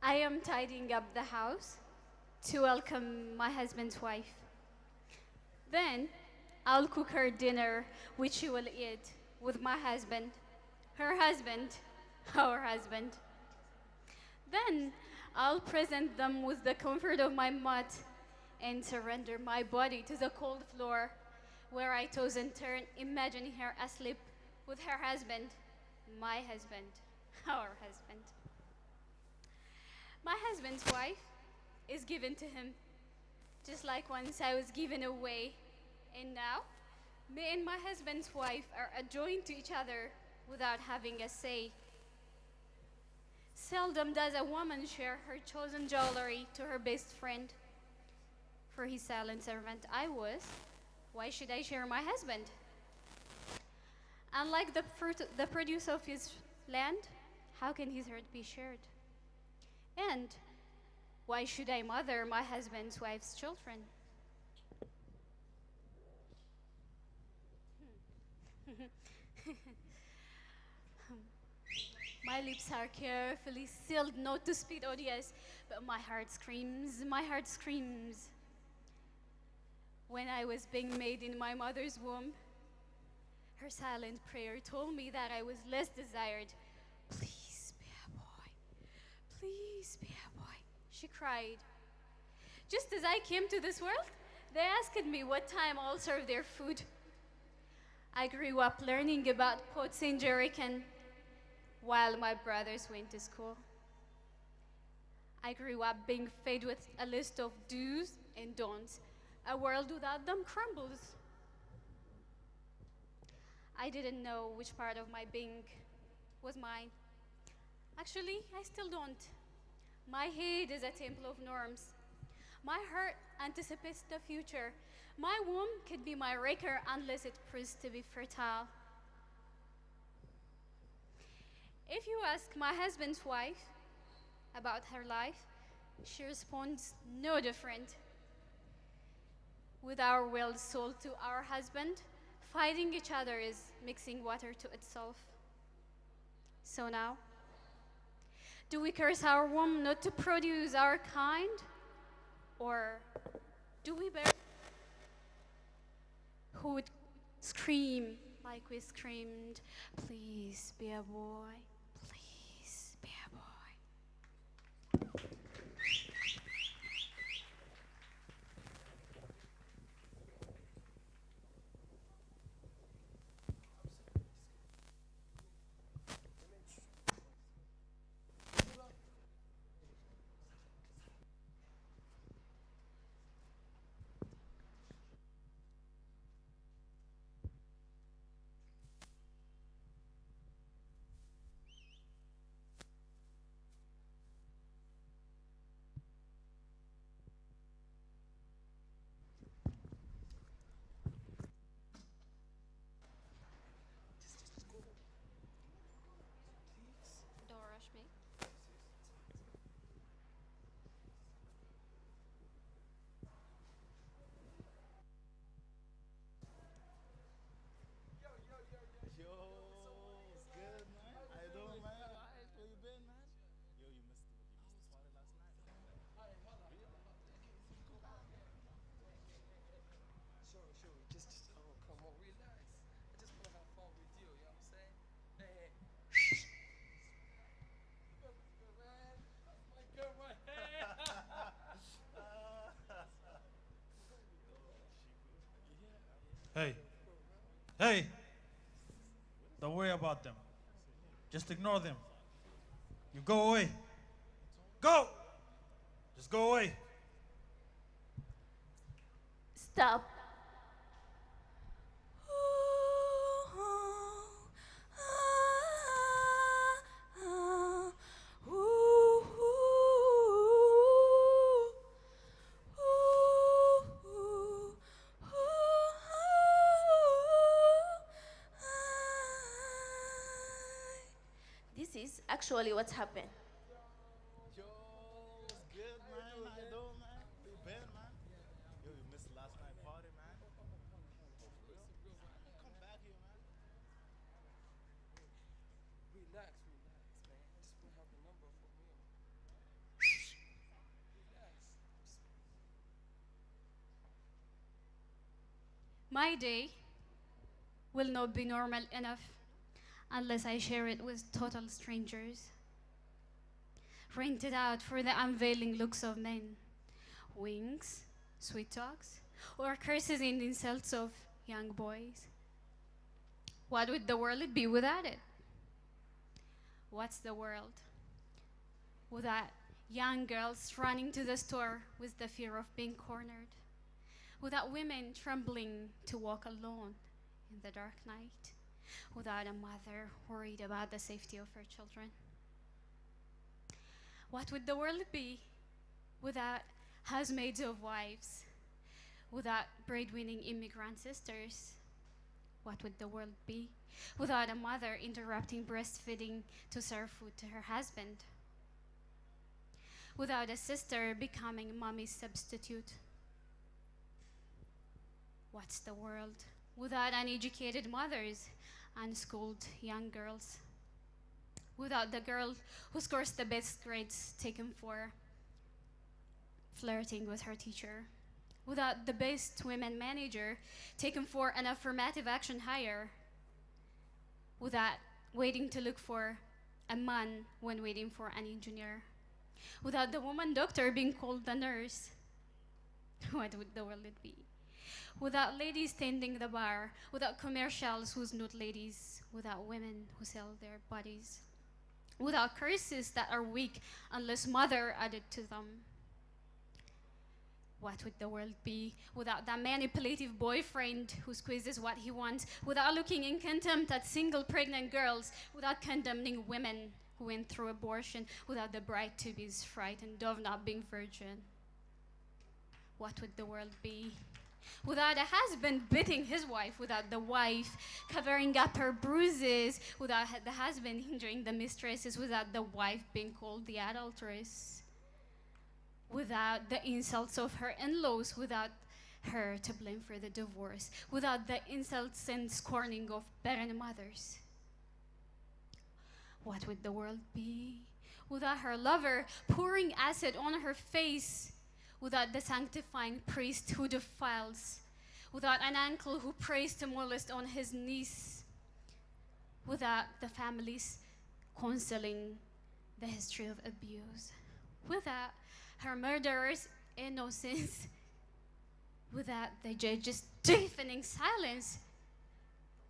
I am tidying up the house to welcome my husband's wife. Then I'll cook her dinner, which she will eat with my husband, her husband, our husband. Then I'll present them with the comfort of my mat and surrender my body to the cold floor where I toss and turn, imagining her asleep with her husband, my husband, our husband. My husband's wife is given to him, just like once I was given away. And now, me and my husband's wife are adjoined to each other without having a say. Seldom does a woman share her chosen jewelry to her best friend. For his silent servant I was, why should I share my husband? Unlike the produce of his land, how can his hurt be shared? And why should I mother my husband's wife's children? My lips are carefully sealed not to speak odious, but my heart screams, my heart screams. When I was being made in my mother's womb, her silent prayer told me that I was less desired. Please be a boy, please be a boy, she cried. Just as I came to this world, they asked me what time I'll serve their food. I grew up learning about pots and jerrycan while my brothers went to school. I grew up being fed with a list of do's and don'ts. A world without them crumbles. I didn't know which part of my being was mine. Actually, I still don't. My head is a temple of norms. My heart anticipates the future. My womb could be my wrecker unless it proves to be fertile. If you ask my husband's wife about her life, she responds no different. With our will sold to our husband, fighting each other is mixing water to itself. So now, do we curse our womb not to produce our kind? Or do we bear who would scream like we screamed, please be a boy, please be a boy. Don't rush me. Yo, what's good, man? How you doing, man? Alright, where you been, man? Yo, you missed the party last night. Sure. Oh, come on, relax. I just want to have fun with you, you know what I'm saying? Hey. Good, man. That's my girl right here. Hey, hey, don't worry about them. Just ignore them. You go away. Go! Just go away. Stop. This is actually what happened. Yo, what's good, man? How you doing, man? Where you been, man? Yo, you missed the last night party, man. Oh, for real? Come back here, man. Relax, man. Just want to have the number for me. My day will not be normal enough unless I share it with total strangers. Rented out for the unveiling looks of men. Winks, sweet talks, or curses and insults of young boys. What would the world be without it? What's the world without young girls running to the store with the fear of being cornered? Without women trembling to walk alone in the dark night? Without a mother worried about the safety of her children? What would the world be without housemaids of wives? Without breadwinning immigrant sisters? What would the world be without a mother interrupting breastfeeding to serve food to her husband? Without a sister becoming mommy's substitute? What's the world without uneducated mothers, unschooled young girls? Without the girl who scores the best grades taken for flirting with her teacher? Without the best women manager taken for an affirmative action hire? Without waiting to look for a man when waiting for an engineer? Without the woman doctor being called the nurse? What would the world be? Without ladies tending the bar, without commercials whose not ladies, without women who sell their bodies, without curses that are weak unless mother added to them. What would the world be without that manipulative boyfriend who squeezes what he wants, without looking in contempt at single pregnant girls, without condemning women who went through abortion, without the bride-to-be's frightened of not being virgin? What would the world be without a husband beating his wife, without the wife covering up her bruises, without the husband hindering the mistresses, without the wife being called the adulteress, without the insults of her in-laws, without her to blame for the divorce, without the insults and scorning of barren mothers? What would the world be without her lover pouring acid on her face, without the sanctifying priest who defiles, without an uncle who prays to molest on his niece, without the families counseling the history of abuse, without her murderer's innocence, without the judge's deafening silence?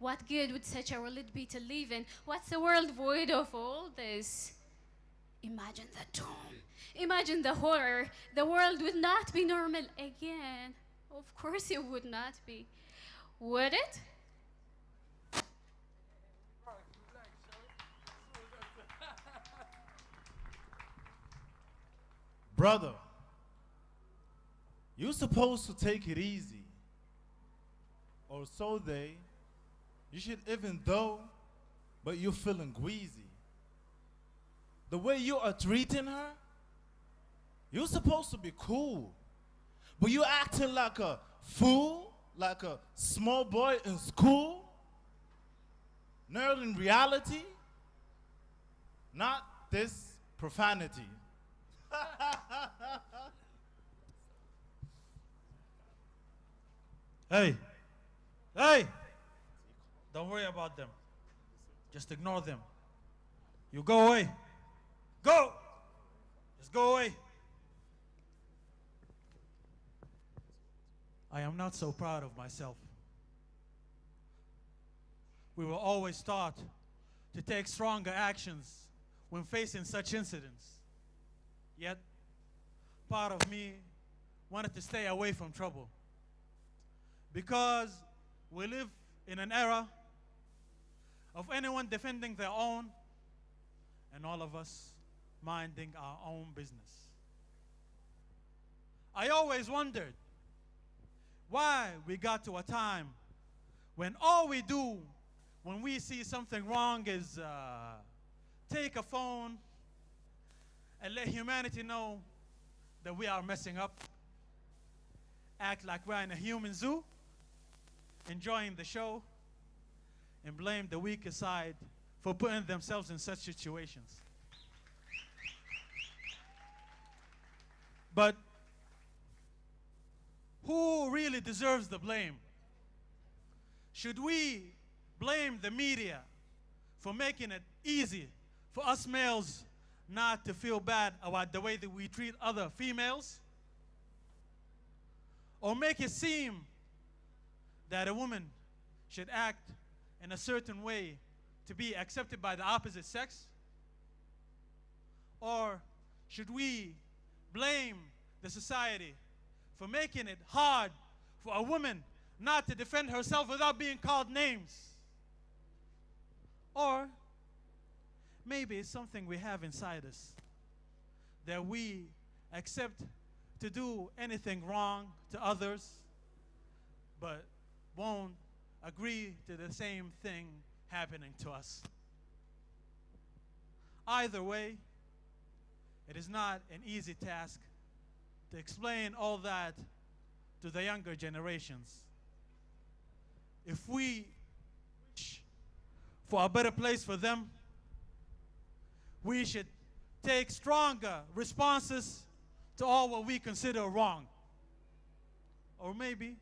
What good would such a world be to live in? What's a world void of all this? Imagine the doom. Imagine the horror. The world would not be normal again. Of course it would not be. Would it? Brother, you're supposed to take it easy. Or so they. You should even though, but you're feeling queasy. The way you are treating her, you're supposed to be cool. But you're acting like a fool, like a small boy in school. Nerd in reality, not this profanity. Hey, hey! Don't worry about them. Just ignore them. You go away. Go! Just go away. I am not so proud of myself. We were always taught to take stronger actions when facing such incidents. Yet, part of me wanted to stay away from trouble. Because we live in an era of anyone defending their own and all of us minding our own business. I always wondered why we got to a time when all we do when we see something wrong is take a phone and let humanity know that we are messing up, act like we're in a human zoo, enjoying the show, and blame the weaker side for putting themselves in such situations. But who really deserves the blame? should we blame the media for making it easy for us males not to feel bad about the way that we treat other females? Or make it seem that a woman should act in a certain way to be accepted by the opposite sex? Or should we blame the society for making it hard for a woman not to defend herself without being called names? Or maybe it's something we have inside us, that we accept to do anything wrong to others, but won't agree to the same thing happening to us. Either way, it is not an easy task to explain all that to the younger generations. If we wish for a better place for them, we should take stronger responses to all what we consider wrong. Or maybe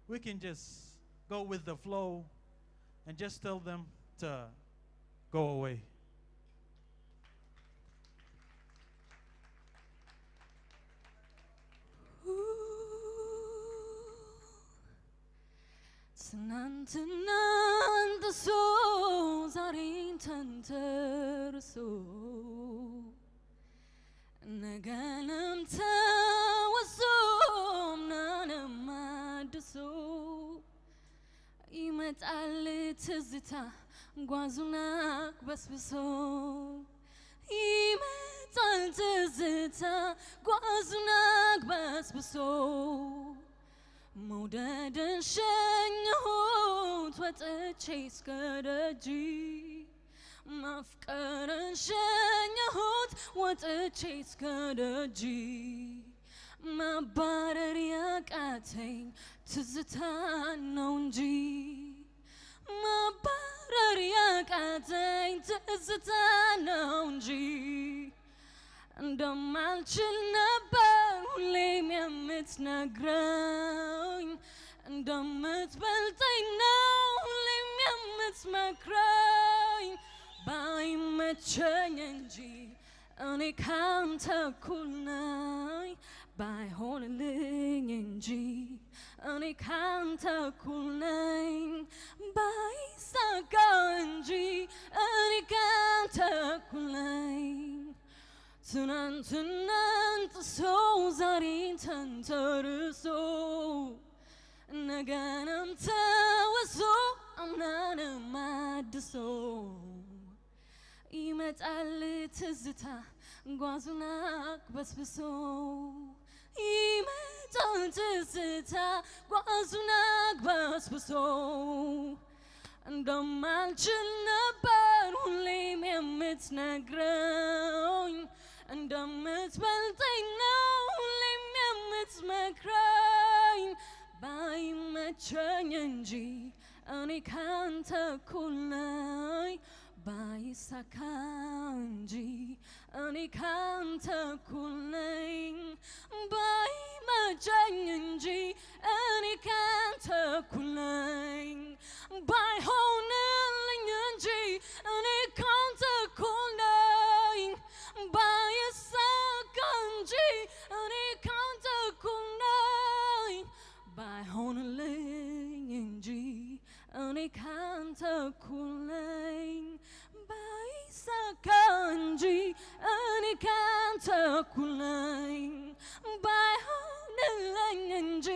we can just go with the flow and just tell them to go away. ትናንትናን ጥሶ ዛሬን ተንተርሶ ነገንም ተወሶ ምናንም አድሶ ይመጣል ትዝታ ጓዙን አግበስብሶ ይመጣል ትዝታ ጓዙን አግበስብሶ መውደድን ሸኘሁት ወጥቼ እስከ ደጅ ማፍቀርን ሸኘሁት ወጥቼ እስከ ደጅ ማባረር ያቃተኝ ትዝታ ነው እንጂ ማባረር ያቃተኝ ትዝታ ነው እንጂ እንደማልችል ነበር ሁሌም የምትነግረኝ እንደምትበልጠኝ ነው ሁሌም የምትመክረኝ ባይመቸኝ እንጂ እኔ ካንተ እኩል ነኝ ባይሆንልኝ እንጂ እኔ ካንተ እኩል ነኝ ባይሳካ እንጂ እኔ ካንተ እኩል ነኝ ትናንትናን ጥሶ ዛሬን ተንተርሶ ነገንም ተወሶ አምናንም አድሶ ይመጣል ትዝታ ጓዙን አግበስብሶ ይመጣል ትዝታ ጓዙን አግበስብሶ እንደማልችል ነበር ሁሌም የምትነግረኝ እንደምትበልጠኝ ነው ሁሌም የምትመክረኝ ባይመቸኝ እንጂ እኔ ካንተ እኩል ነኝ ባይሳካ እንጂ እኔ ካንተ እኩል ነኝ ባይመቸኝ እንጂ እኔ ካንተ እኩል ነኝ ባይሆንልኝ እንጂ እኔ ካንተ እኩል ነኝ ባይሳካ እንጂ እኔ ካንተ እኩል ነኝ ባይሆንልኝ እንጂ እኔ ካንተ እኩል ነኝ ባይሳካ እንጂ እኔ ካንተ እኩል ነኝ ባይሆንልኝ እንጂ